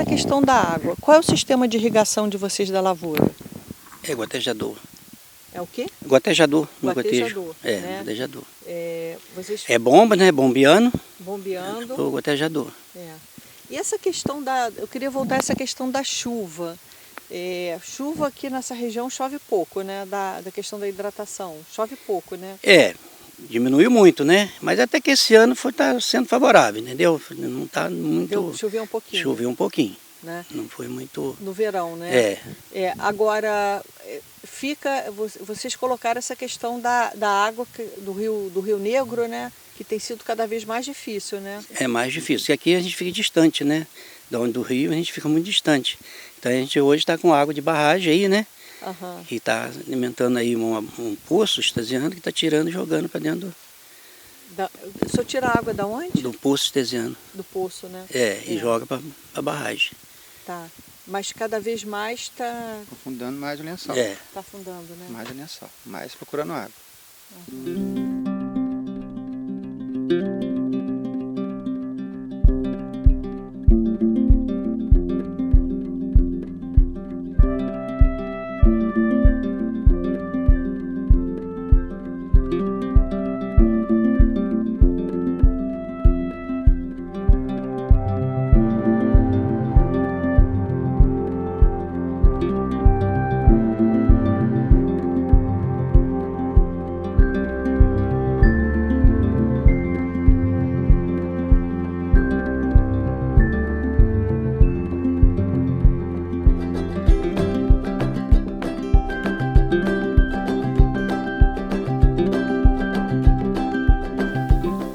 na questão da água, qual é o sistema de irrigação de vocês da lavoura? É gotejador. É o quê? Gotejador, no Gotejador, gotejo. É, né? gotejador. Vocês É bomba, né? Bombeando. bombeando. O gotejador. E essa questão eu queria voltar a essa questão da chuva. Chuva aqui nessa região chove pouco, né? Da questão da hidratação. Chove pouco, né? Diminuiu muito, né? Mas até que esse ano tá sendo favorável, entendeu? Não está muito... Choveu um pouquinho. Choveu um pouquinho. Né? Não foi muito... No verão, né? Agora, vocês colocaram essa questão da água do Rio Negro, né? Que tem sido cada vez mais difícil, né? É mais difícil, porque aqui a gente fica distante, né? Da onde do rio a gente fica muito distante. Então a gente hoje está com água de barragem aí, né? Uhum. E está alimentando aí um poço artesiano que está tirando e jogando para dentro O senhor tira a água da onde? do poço artesiano. Do poço, né? E joga para a barragem. Tá. Mas cada vez mais está... Afundando mais o lençol. Está afundando, né? Mais o lençol, mais procurando água. Uhum.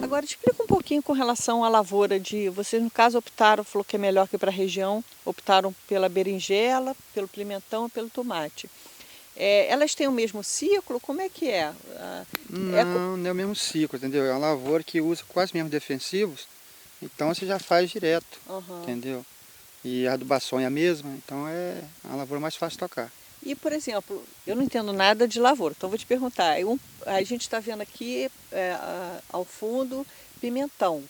Agora explica um pouquinho com relação à lavoura vocês no caso falou que é melhor que para a região, optaram pela berinjela, pelo pimentão e pelo tomate. Elas têm o mesmo ciclo? Como é que é? Não é o mesmo ciclo, entendeu? É uma lavoura que usa quase os mesmos defensivos, então você já faz direto, entendeu? E a adubação é a mesma, então é uma lavoura mais fácil de tocar. E, por exemplo, eu não entendo nada de lavoura, então vou te perguntar. A gente está vendo aqui, ao fundo, pimentão.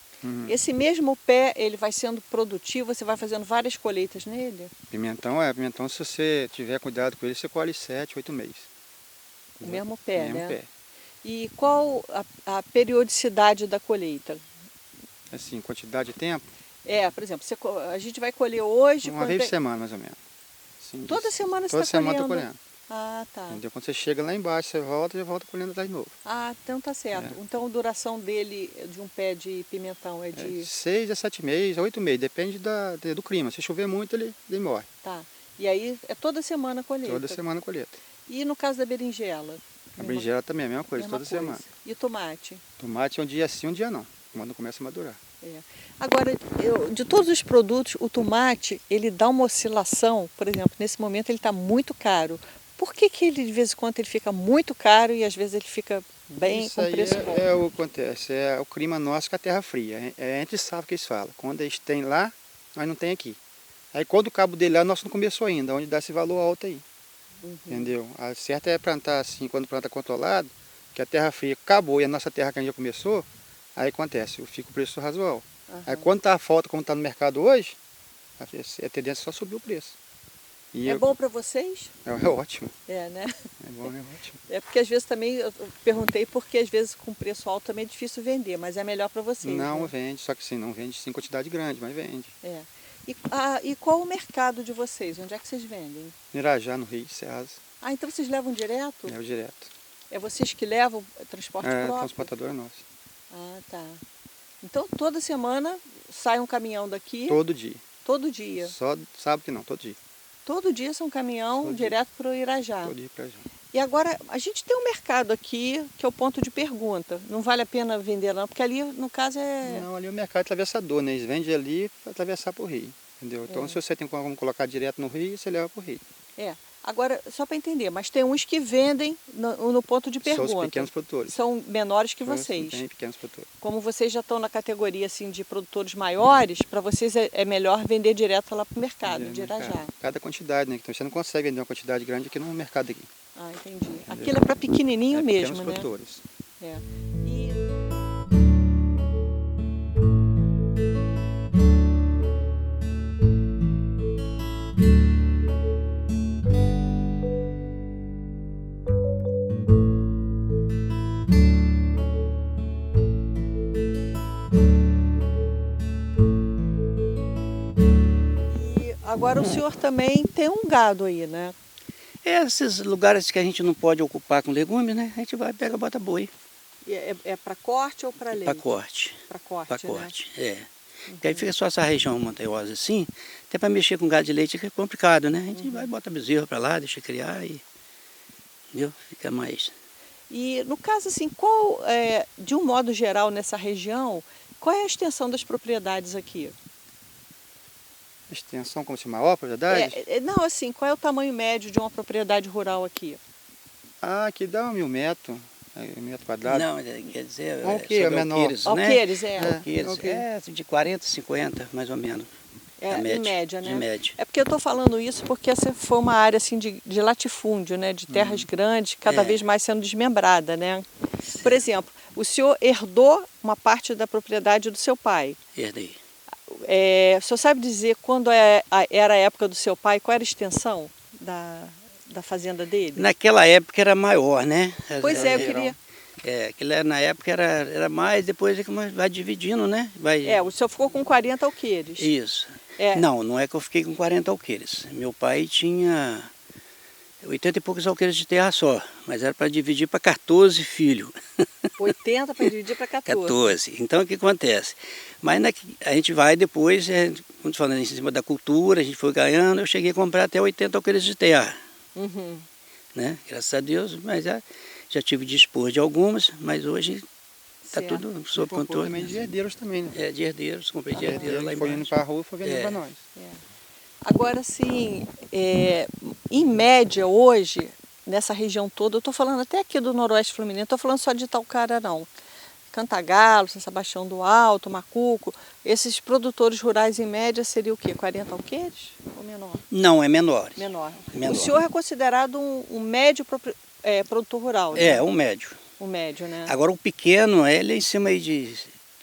Esse mesmo pé, ele vai sendo produtivo, você vai fazendo várias colheitas nele? Pimentão, se você tiver cuidado com ele, você colhe 7, 8 meses. O mesmo pé, mesmo né? pé. E qual a periodicidade da colheita? Assim, quantidade de tempo? Por exemplo, a gente vai colher hoje... Uma vez por semana, mais ou menos. Assim, toda semana você toda está colhendo? Toda semana estou colhendo. Ah, tá. Entendeu? Quando você chega lá embaixo, você volta e já volta colhendo lá de novo. Ah, então tá certo. Então a duração dele, de um pé de pimentão, é de... 6 a 7 meses, 8 meses, depende do clima. Se chover muito, ele morre. Tá. E aí é toda semana a colheita? Toda semana a colheita. E no caso da berinjela? A berinjela também é a mesma coisa, toda semana. E o tomate? Tomate é um dia sim, um dia não, quando começa a madurar. Agora, de todos os produtos, o tomate, ele dá uma oscilação, por exemplo, nesse momento ele está muito caro. Por que ele, de vez em quando, ele fica muito caro e às vezes ele fica bem com preço bom? Isso aí o que acontece, é o clima nosso com a terra fria, é entre safra que eles falam. Quando eles têm lá, nós não tem aqui. Aí quando o cabo dele lá, nosso não começou ainda, onde dá esse valor alto aí. Entendeu? A certa é plantar assim, quando planta controlado, que a terra fria acabou e a nossa terra que a gente já começou, aí acontece, fica o preço razoável. Aí quando está a falta, como está no mercado hoje, a tendência é só subir o preço. E bom para vocês? É ótimo. Né? É bom, é ótimo. Porque às vezes também, eu perguntei porque às vezes com preço alto também é difícil vender, mas é melhor para vocês. Não, né? Vende, só que sim, não vende em quantidade grande, mas vende. E qual o mercado de vocês? Onde é que vocês vendem? Irajá, no Rio, Ceasa. Ah, então vocês levam direto? Levo direto. É vocês que levam transporte próprio? É, transportador nosso. Ah, tá. Então toda semana sai um caminhão daqui? Todo dia. Todo dia? Só sábado que não, todo dia. Todo dia são um caminhão direto para o Irajá? Todo dia para Irajá. E agora, a gente tem um mercado aqui, que é o ponto de pergunta. Não vale a pena vender não, porque ali, no caso, é... Não, ali é o mercado atravessador, né? Eles vendem ali para atravessar para o rio, entendeu? Então, se você tem como colocar direto no rio, você leva para o rio. Agora, só para entender, mas tem uns que vendem no ponto de pergunta. São os pequenos produtores. São menores que vocês. Tem pequenos produtores. Como vocês já estão na categoria assim, de produtores maiores, para vocês é melhor vender direto lá para o mercado, de Irajá. Cada quantidade, né? Então você não consegue vender uma quantidade grande aqui no mercado aqui. Ah, entendi. Entendeu? Aquilo é para pequenininho mesmo, pequenos produtores. E agora o senhor também tem um gado aí, né? Esses lugares que a gente não pode ocupar com legumes, né? A gente vai, pega, bota boi. E é para corte ou para leite? Para corte. Para corte, Para né? corte, Porque aí fica só essa região montanhosa assim, até para mexer com gado de leite é complicado, né? A gente vai, bota bezerro para lá, deixa criar e... Entendeu? Fica mais... E no caso assim, de um modo geral nessa região, qual é a extensão das propriedades aqui? Extensão como se maior, propriedade? Não, assim, qual é o tamanho médio de uma propriedade rural aqui? Ah, aqui dá 1.000 metros, 1.000 metros quadrados. Não, quer dizer, Um alqueire, sobre menor. alqueires, né? Alqueires, Alqueires, alqueire. de 40 a 50, mais ou menos. Em média, né? De média. É porque eu estou falando isso porque essa foi uma área assim, de latifúndio, né? De terras grandes, cada vez mais sendo desmembrada, né? Sim. Por exemplo, o senhor herdou uma parte da propriedade do seu pai. Herdei. O senhor sabe dizer quando era a época do seu pai, qual era a extensão da fazenda dele? Naquela época era maior, né? Pois é, eu queria... Na época era mais, depois é que vai dividindo, né? O senhor ficou com 40 alqueires. Isso. É. Não é que eu fiquei com 40 alqueires. Meu pai tinha 80 e poucos alqueires de terra só, mas era para dividir para 14 filhos. 80 para dividir para 14. 14. Então o que acontece? Mas a gente vai depois, como te falando, em cima da cultura, a gente foi ganhando, eu cheguei a comprar até 80 alqueires de terra. Uhum. Né? Graças a Deus, mas já tive de dispor de algumas, mas hoje está tudo sob controle. Também de herdeiros também, né? De herdeiros, comprei de herdeiros lá Foi embaixo. indo para a rua e foi vendendo para nós. Agora, assim, em média hoje, nessa região toda, eu estou falando até aqui do Noroeste Fluminense, não estou falando só de Itaocara, não. Cantagalo, São Sebastião do Alto, Macuco, esses produtores rurais em média seria o quê? 40 alqueires ou menor? Não, é menor. Menor. Menor. O senhor é considerado um médio produtor rural, né? Um médio. Um médio, né? Agora o pequeno, ele é em cima aí de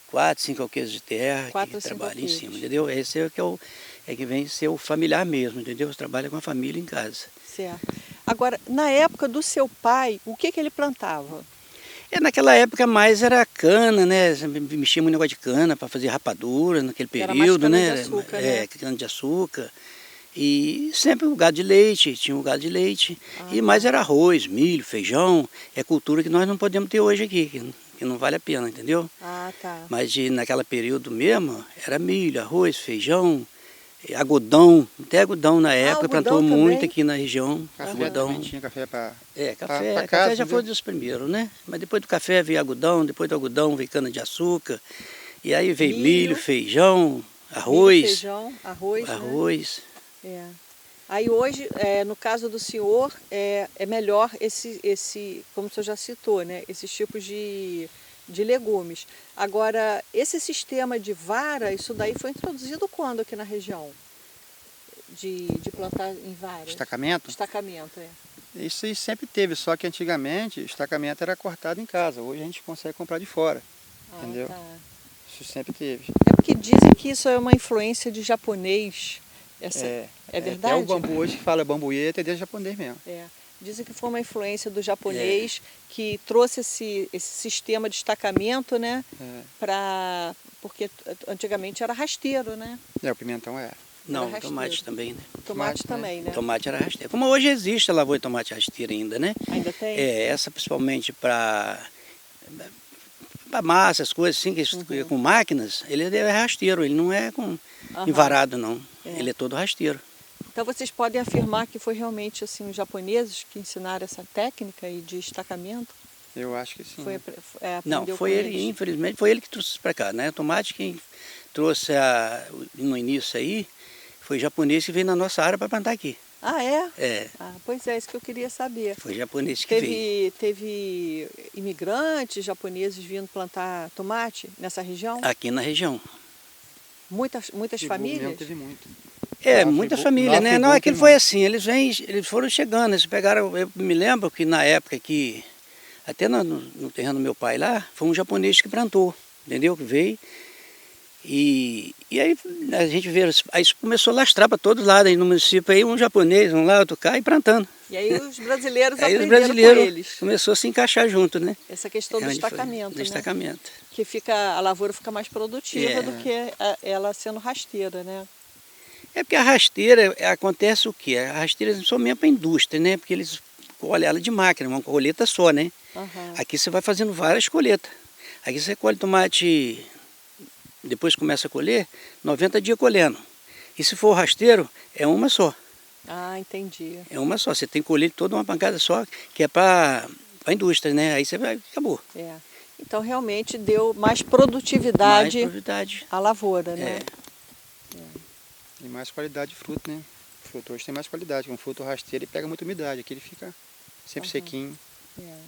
4, 5 alqueires de terra, 4 ou que 5 trabalha em alqueires. cima, entendeu? Esse que vem ser o familiar mesmo, entendeu? Você trabalha com a família em casa. Certo. Agora, na época do seu pai, o que ele plantava? Naquela época mais era cana, né? Mexia muito negócio de cana para fazer rapadura naquele período, né? Cana-de-açúcar, né? Cana-de-açúcar. E sempre o gado de leite, tinha o gado de leite. E mais era arroz, milho, feijão. É cultura que nós não podemos ter hoje aqui, que não vale a pena, entendeu? Ah, tá. Mas naquele período mesmo, era milho, arroz, feijão, algodão. Até algodão na época, plantou também? muito aqui na região. Café Algodão. também tinha café para... Café casa, já foi dos primeiros, né? Mas depois do café veio algodão, depois do algodão veio cana-de-açúcar. E aí veio milho, feijão, arroz. Milho, feijão, arroz. Arroz. Né? Aí hoje, no caso do senhor, é melhor como o senhor já citou, né? Esses tipos de legumes. Agora, esse sistema de vara, isso daí foi introduzido quando aqui na região? De plantar em vara? Destacamento? Destacamento, Isso aí sempre teve, só que antigamente o destacamento era cortado em casa. Hoje a gente consegue comprar de fora, entendeu? Tá. Isso sempre teve. É porque dizem que isso é uma influência de japonês. É verdade? É o bambu hoje que fala bambueta, é desde japonês mesmo. Dizem que foi uma influência do japonês que trouxe esse sistema de destacamento, né? Porque antigamente era rasteiro, né? O pimentão era. Não, rasteiro. Tomate também, né? Tomate também, né? Tomate era rasteiro. Como hoje existe a lavoura de tomate rasteira ainda, né? Ainda tem? Essa principalmente para massa, as coisas assim, que com máquinas, ele é rasteiro, ele não é com envarado, não. Ele é todo rasteiro. Então vocês podem afirmar que foi realmente assim, os japoneses que ensinaram essa técnica de destacamento? Eu acho que sim. Não, foi ele, infelizmente, foi ele que trouxe para cá, né? O tomate quem trouxe no início aí, foi japonês que veio na nossa área para plantar aqui. Ah, é? É. Pois é, isso que eu queria saber. Foi japonês que veio. Teve imigrantes japoneses vindo plantar tomate nessa região? Aqui na região. Muitas famílias? Mesmo teve muito. Muita família, né? Não, aquilo foi assim, eles foram chegando, eles pegaram, eu me lembro que na época que, até no terreno do meu pai lá, foi um japonês que plantou, entendeu? Que veio. E aí a gente vê, aí começou a lastrar para todos lados aí no município, aí um japonês, um lá, outro cá, e plantando. E aí os brasileiros aí aprenderam os brasileiros com eles. Começou a se encaixar junto, né? Essa questão do destacamento, né? Destacamento. Que a lavoura fica mais produtiva do que ela sendo rasteira, né? É porque a rasteira, acontece o quê? A rasteira é só mesmo para a indústria, né? Porque eles colhem ela de máquina, uma colheita só, né? Aham. Aqui você vai fazendo várias colheitas. Aqui você colhe tomate, depois começa a colher, 90 dias colhendo. E se for o rasteiro, é uma só. Ah, entendi. É uma só. Você tem que colher toda uma pancada só, que é para a indústria, né? Aí você vai, acabou. É. Então realmente deu mais produtividade, Mais produtividade. à lavoura, né? E mais qualidade de fruto, né? O fruto hoje tem mais qualidade. Um fruto rasteiro ele pega muita umidade. Aqui ele fica sempre sequinho. É.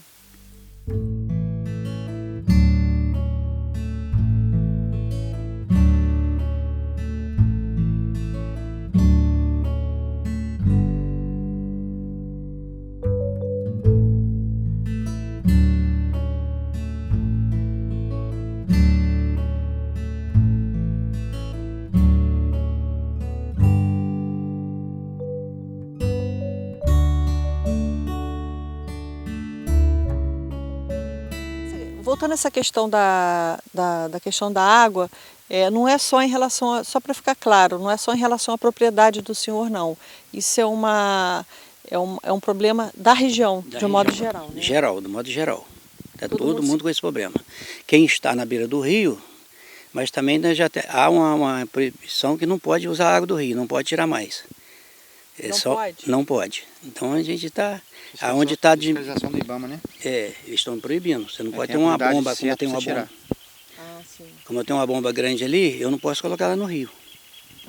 Voltando a essa questão da questão da água, não é só em relação, só para ficar claro, não é só em relação à propriedade do senhor, não. Isso é um problema da região, de um modo geral, né? Geral, do modo geral. Está Todo todo mundo mundo com esse problema. Quem está na beira do rio, mas também há uma proibição que não pode usar a água do rio, não pode tirar mais. Não pode? Não pode. Então a gente está... Aonde está de... Fiscalização do IBAMA, né? eles estão proibindo. Você não pode ter tem a uma quantidade bomba, como certa tem pra uma você tirar. bomba. Ah, sim. Como eu tenho uma bomba grande ali, eu não posso colocar ela no rio.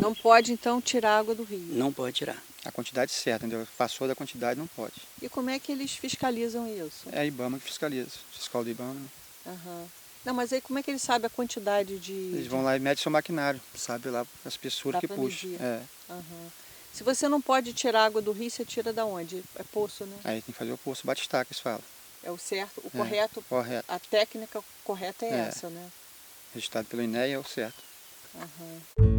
Não pode, então, tirar água do rio. Não pode tirar. A quantidade certa, entendeu? Passou da quantidade, não pode. E como é que eles fiscalizam isso? É a IBAMA que fiscaliza. Fiscal do IBAMA, né? Aham. Não, mas aí como é que eles sabem a quantidade de... Eles vão lá e medem seu maquinário, sabe lá a espessura Dá que pra puxa. medir. É. Aham. Se você não pode tirar água do rio, você tira da onde? É poço, né? Aí tem que fazer o poço batistaca, eles falam. É o certo, o É, correto, correto. a técnica correta é É. essa, né? Registrado pelo INEA é o certo. Aham.